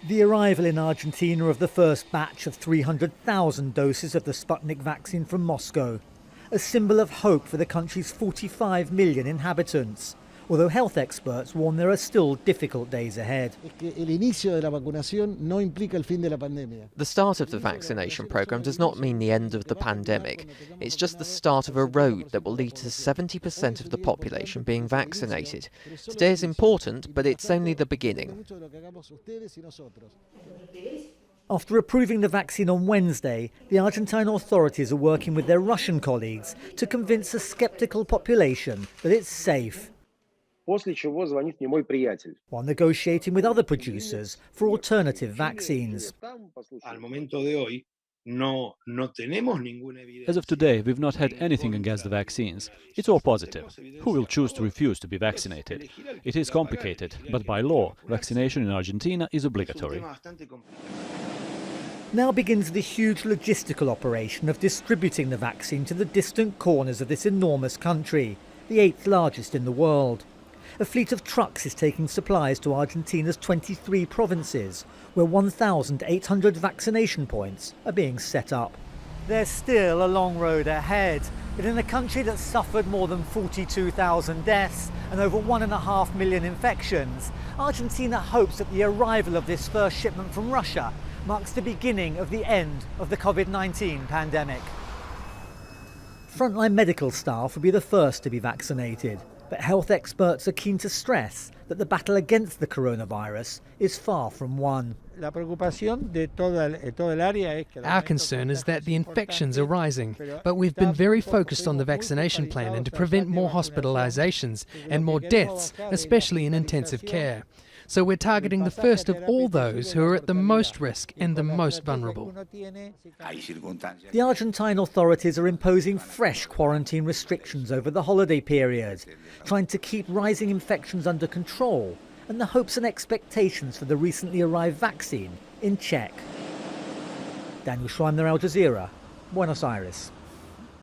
The arrival in Argentina of the first batch of 300,000 doses of the Sputnik vaccine from Moscow, a symbol of hope for the country's 45 million inhabitants, although health experts warn there are still difficult days ahead. The start of the vaccination programme does not mean the end of the pandemic. It's just the start of a road that will lead to 70% of the population being vaccinated. Today is important, but it's only the beginning. After approving the vaccine on Wednesday, the Argentine authorities are working with their Russian colleagues to convince a sceptical population that it's safe, while negotiating with other producers for alternative vaccines. As of today, we've not had anything against the vaccines. It's all positive. Who will choose to refuse to be vaccinated? It is complicated, but by law, vaccination in Argentina is obligatory. Now begins the huge logistical operation of distributing the vaccine to the distant corners of this enormous country, the 8th largest in the world. A fleet of trucks is taking supplies to Argentina's 23 provinces, where 1,800 vaccination points are being set up. There's still a long road ahead, but in a country that's suffered more than 42,000 deaths and over 1.5 million infections, Argentina hopes that the arrival of this first shipment from Russia marks the beginning of the end of the COVID-19 pandemic. Frontline medical staff will be the first to be vaccinated, but health experts are keen to stress that the battle against the coronavirus is far from won. Our concern is that the infections are rising, but we've been very focused on the vaccination plan and to prevent more hospitalizations and more deaths, especially in intensive care. So we're targeting the first of all those who are at the most risk and the most vulnerable. The Argentine authorities are imposing fresh quarantine restrictions over the holiday period, trying to keep rising infections under control and the hopes and expectations for the recently arrived vaccine in check. Daniel Schreiber, Al Jazeera, Buenos Aires.